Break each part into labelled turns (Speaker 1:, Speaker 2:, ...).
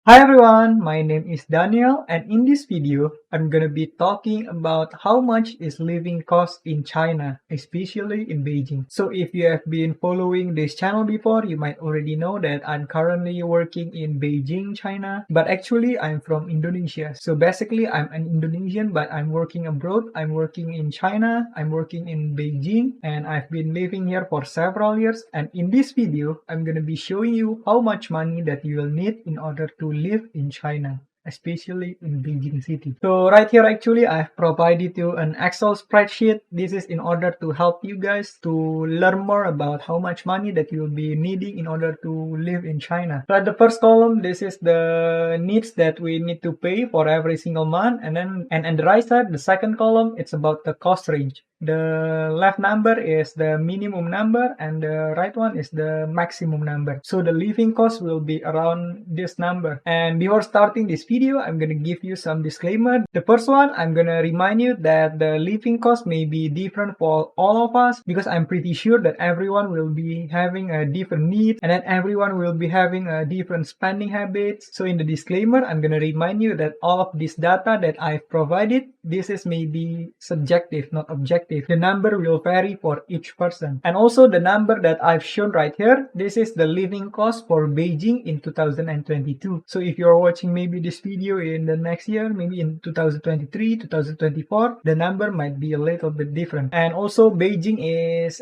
Speaker 1: Hi everyone, my name is Daniel and in this video, I'm gonna be talking about how much is living cost in China, especially in Beijing. So if you have been following this channel before, you might already know that I'm currently working in Beijing, China, but actually I'm from Indonesia. So basically I'm an Indonesian, but I'm working abroad. I'm working in China, I'm working in Beijing, and I've been living here for several years. And in this video, I'm gonna be showing you how much money that you will need in order to live in China, especially in Beijing city. So right here actually I've provided you an Excel spreadsheet. This is in order to help you guys to learn more about how much money that you'll be needing in order to live in China. So at the first column, this is the needs that we need to pay for every single month, and then and the right side, the second column, it's about the cost range. The left number is the minimum number and the right one is the maximum number. So the living cost will be around this number. And before starting this video, I'm gonna give you some disclaimer. The first one, I'm gonna remind you that the living cost may be different for all of us because I'm pretty sure that everyone will be having a different need and then everyone will be having a different spending habits. So in the disclaimer, I'm gonna remind you that all of this data that I've provided, this is maybe subjective, not objective. The number will vary for each person. And also the number that I've shown right here, this is the living cost for Beijing in 2022. So if you're watching maybe this video in the next year, maybe in 2023, 2024, the number might be a little bit different. And also Beijing is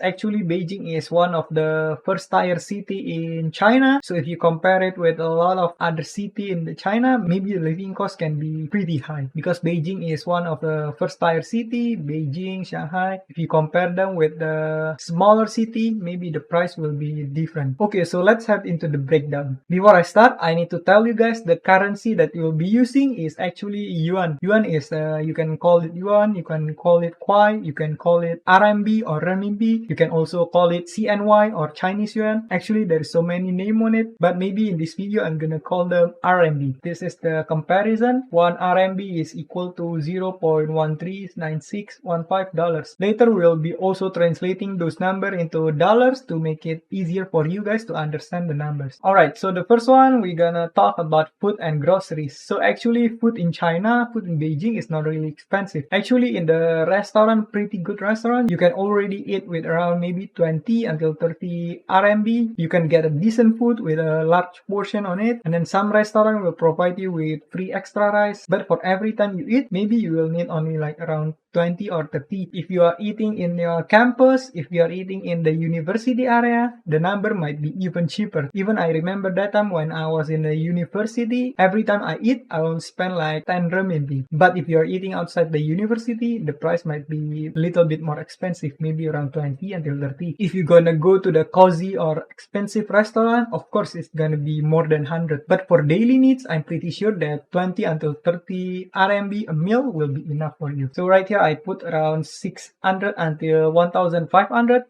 Speaker 1: one of the first tier city in China. So if you compare it with a lot of other city in China, maybe the living cost can be pretty high because Beijing is one of the first tier city. Beijing, Shanghai, if you compare them with the smaller city, maybe the price will be different. Okay, so let's head into the breakdown. Before I start, I need to tell you guys the currency that you'll be using is actually yuan. Yuan is, you can call it yuan, you can call it kwai, you can call it RMB or renminbi, you can also call it CNY or Chinese yuan. Actually, there's so many names on it, but maybe in this video, I'm gonna call them RMB. This is the comparison. 1 RMB is equal to $0.139615. Later, we'll be also translating those numbers into dollars to make it easier for you guys to understand the numbers. Alright, so the first one, we're gonna talk about food and groceries. So actually, food in China, food in Beijing is not really expensive. Actually, in the restaurant, pretty good restaurant, you can already eat with around maybe 20 until 30 RMB. You can get a decent food with a large portion on it. And then some restaurant will provide you with free extra rice. But for every time you eat, maybe you will need only like around 20 or 30. If you are eating in your campus, if you are eating in the university area, the number might be even cheaper. Even I remember that time when I was in the university, every time I eat, I will spend like 10 renminbi. But if you are eating outside the university, the price might be a little bit more expensive, maybe around 20 until 30. If you're gonna go to the cozy or expensive restaurant, of course it's gonna be more than 100. But for daily needs, I'm pretty sure that 20 until 30 RMB a meal will be enough for you. So right here, I put around 600 until 1500.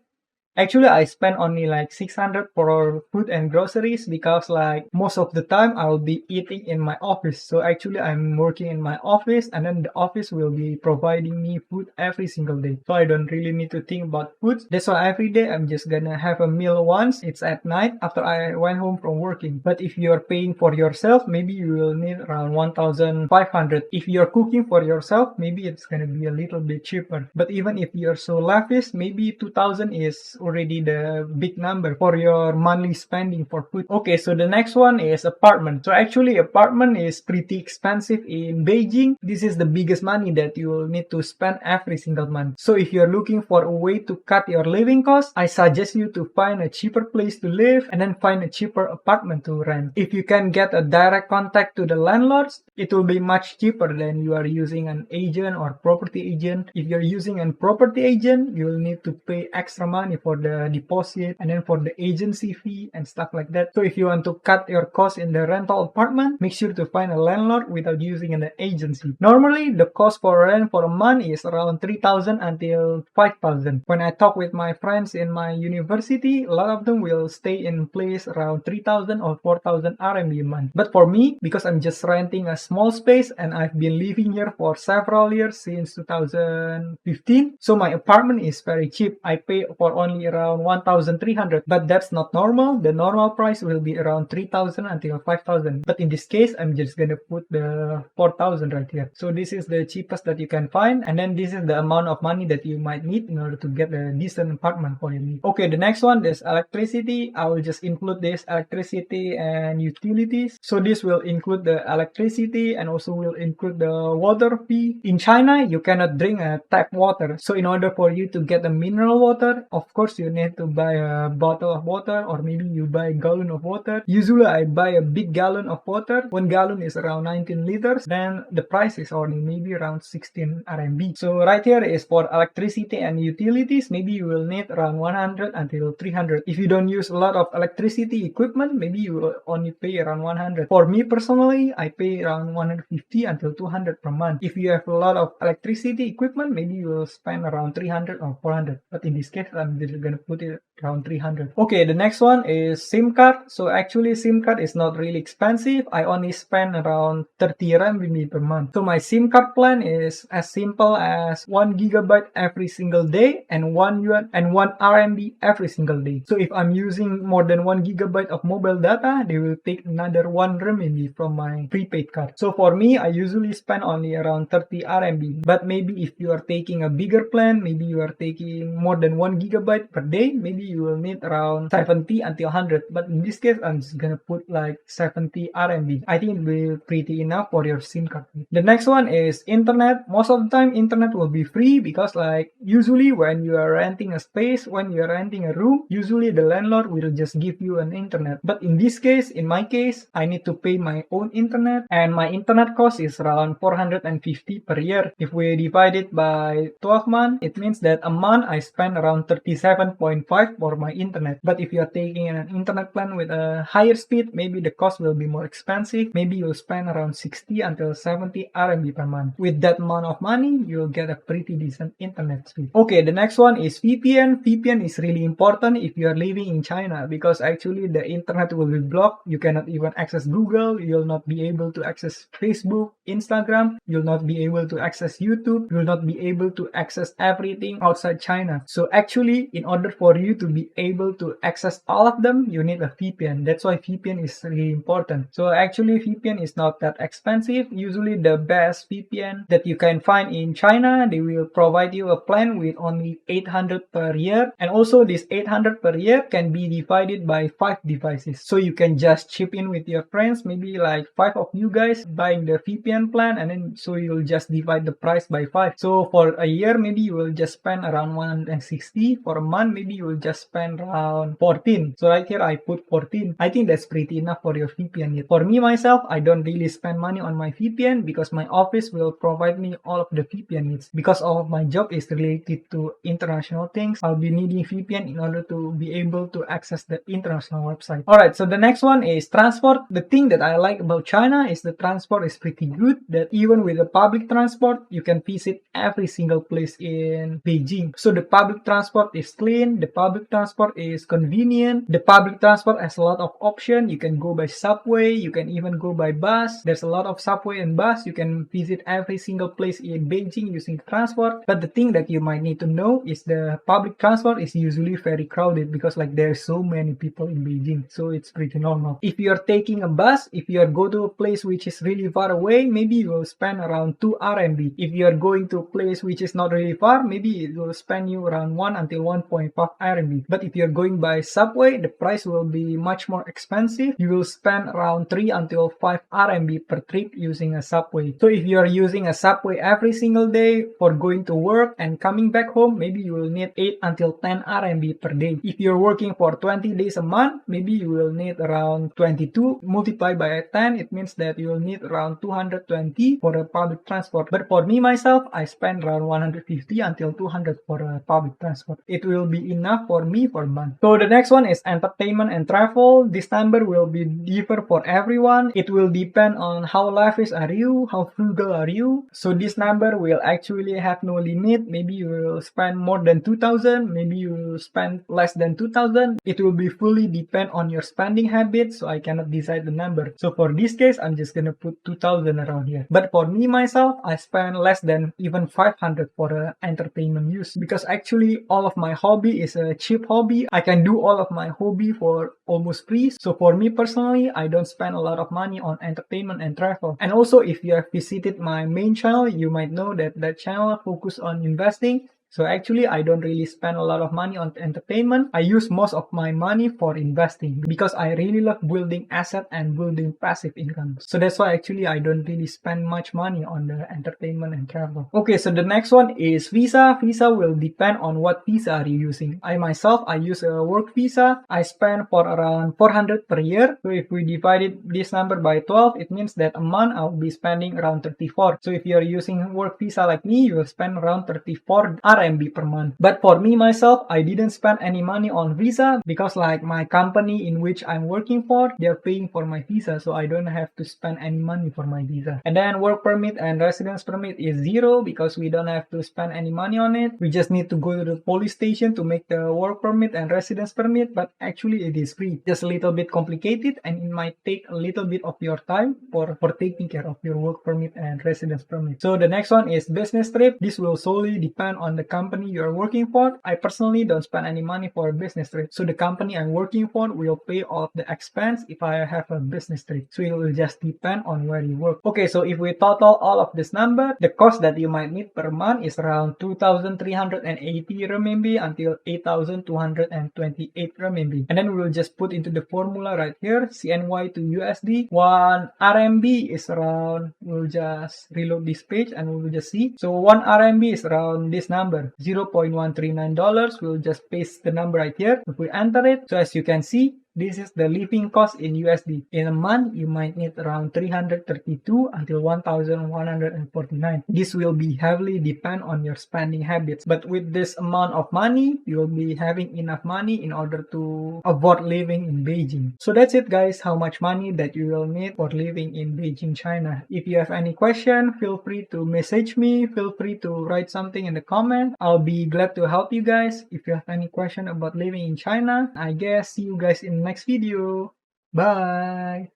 Speaker 1: Actually, I spend only like 600 for food and groceries because like most of the time I'll be eating in my office. So actually I'm working in my office and then the office will be providing me food every single day. So I don't really need to think about food. That's why every day I'm just gonna have a meal once. It's at night after I went home from working. But if you're paying for yourself, maybe you will need around 1500. If you're cooking for yourself, maybe it's gonna be a little bit cheaper. But even if you're so lavish, maybe 2000 is already the big number for your monthly spending for food. Okay, so the next one is apartment. So actually apartment is pretty expensive in Beijing. This is the biggest money that you will need to spend every single month. So if you're looking for a way to cut your living costs, I suggest you to find a cheaper place to live and then find a cheaper apartment to rent. If you can get a direct contact to the landlords, it will be much cheaper than you are using an agent or property agent. If you're using a property agent, you will need to pay extra money for the deposit and then for the agency fee and stuff like that. So if you want to cut your cost in the rental apartment, make sure to find a landlord without using an agency. Normally, the cost for rent for a month is around 3000 until 5000. When I talk with my friends in my university, a lot of them will stay in place around 3000 or 4000 RMB a month. But for me, because I'm just renting a small space and I've been living here for several years since 2015, so my apartment is very cheap. I pay for only around 1,300, but that's not normal. The normal price will be around 3,000 until 5,000. But in this case, I'm just gonna put the 4,000 right here. So this is the cheapest that you can find, and then this is the amount of money that you might need in order to get a decent apartment for your need. Okay, the next one is electricity. I will just include this electricity and utilities. So this will include the electricity and also will include the water fee. In China, you cannot drink tap water. So in order for you to get a mineral water, of course you need to buy a bottle of water, or maybe you buy a gallon of water. Usually I buy a big gallon of water. 1 gallon is around 19 liters. Then the price is only maybe around 16 RMB. So right here is for electricity and utilities. Maybe you will need around 100 until 300. If you don't use a lot of electricity equipment, maybe you will only pay around 100. For me personally, I pay around 150 until 200 per month. If you have a lot of electricity equipment, maybe you will spend around 300 or 400. But in this case, I'm just gonna put it around 300. Okay, the next one is SIM card. So actually SIM card is not really expensive. I only spend around 30 RMB per month. So my SIM card plan is as simple as 1 gigabyte every single day and 1 yuan and 1 RMB every single day. So if I'm using more than 1 gigabyte of mobile data, they will take another 1 RMB from my prepaid card. So for me, I usually spend only around 30 RMB. But maybe if you are taking a bigger plan, maybe you are taking more than 1 gigabyte per day, maybe you will need around 70 until 100. But in this case, I'm just gonna put like 70 RMB. I think it will be pretty enough for your SIM card. The next one is internet. Most of the time, internet will be free because like usually when you are renting a space, when you are renting a room, usually the landlord will just give you an internet. But in this case, in my case, I need to pay my own internet, and my internet cost is around 450 per year. If we divide it by 12 months, it means that a month I spend around 37.5 for my internet. But if you are taking an internet plan with a higher speed, maybe the cost will be more expensive. Maybe you'll spend around 60 until 70 RMB per month. With that amount of money, you'll get a pretty decent internet speed. Okay, the next one is VPN. VPN is really important if you are living in China because actually the internet will be blocked. You cannot even access Google. You'll not be able to access Facebook, Instagram. You'll not be able to access YouTube. You'll not be able to access everything outside China. So actually, in order for you to be able to access all of them, you need a VPN. That's why VPN is really important. So actually, VPN is not that expensive. Usually the best VPN that you can find in China, they will provide you a plan with only 800 per year. And also this 800 per year can be divided by 5 devices. So you can just chip in with your friends, maybe like 5 of you guys buying the VPN plan, and then so you'll just divide the price by 5. So for a year, maybe you will just spend around 160. For a month, maybe you will just spend around 14. So right here, I put 14. I think that's pretty enough for your VPN. For me, myself, I don't really spend money on my VPN because my office will provide me all of the VPN needs. Because all of my job is related to international things, I'll be needing VPN in order to be able to access the international website. Alright, so the next one is transport. The thing that I like about China is the transport is pretty good, that even with the public transport, you can visit every single place in Beijing. So the public transport is clean, the public transport is convenient, the public transport has a lot of options. You can go by subway, you can even go by bus. There's a lot of subway and bus. You can visit every single place in Beijing using transport. But the thing that you might need to know is the public transport is usually very crowded because like there's so many people in Beijing. So it's pretty normal. If you're taking a bus, if you are go to a place which is really far away, maybe you will spend around 2 RMB. If you are going to a place which is not really far, maybe it will spend you around 1 until 1.5 RMB. But if you're going by subway, the price will be much more expensive. You will spend around 3 until 5 RMB per trip using a subway. So if you are using a subway every single day for going to work and coming back home, maybe you will need 8 until 10 RMB per day. If you're working for 20 days a month, maybe you will need around 22 multiplied by 10. It means that you will need around 220 for a public transport. But for me myself, I spend around 150 until 200 for a public transport. It will be enough for me for a month. So the next one is entertainment and travel. This number will be different for everyone. It will depend on how lavish are you, how frugal are you. So this number will actually have no limit. Maybe you will spend more than 2,000. Maybe you will spend less than 2,000. It will be fully depend on your spending habits. So I cannot decide the number. So for this case, I'm just gonna put 2,000 around here. But for me myself, I spend less than even 500 for entertainment use because actually all of my hobby is a cheap hobby. I can do all of my hobby for almost free. So for me personally, I don't spend a lot of money on entertainment and travel. And also, if you have visited my main channel, you might know that that channel focus on investing. So actually, I don't really spend a lot of money on entertainment. I use most of my money for investing because I really love building asset and building passive income. So that's why actually I don't really spend much money on the entertainment and travel. Okay, so the next one is visa. Visa will depend on what visa are you using. I myself, I use a work visa. I spend for around 400 per year. So if we divided this number by 12, it means that a month I'll be spending around 34. So if you're using work visa like me, you will spend around 34 RMB per month. But for me myself, I didn't spend any money on visa because like my company in which I'm working for, they're paying for my visa, so I don't have to spend any money for my visa. And then work permit and residence permit is zero because we don't have to spend any money on it. We just need to go to the police station to make the work permit and residence permit, but actually it is free. Just a little bit complicated and it might take a little bit of your time for taking care of your work permit and residence permit. So the next one is business trip. This will solely depend on the company you're working for. I personally don't spend any money for a business trip. So the company I'm working for will pay all of the expense if I have a business trip. So it will just depend on where you work. Okay, so if we total all of this number, the cost that you might need per month is around 2,380 renminbi until 8,228 renminbi. And then we will just put into the formula right here, CNY to USD. 1 RMB is around, we'll just reload this page and we will just see. So 1 RMB is around this number, $0.139. We'll just paste the number right here. If we enter it, so as you can see, this is the living cost in USD. In a month, you might need around 332 until 1,149. This will be heavily depend on your spending habits. But with this amount of money, you will be having enough money in order to avoid living in Beijing. So that's it guys, how much money that you will need for living in Beijing, China. If you have any question, feel free to message me. Feel free to write something in the comment. I'll be glad to help you guys. If you have any question about living in China, I guess see you guys in the next video. Bye.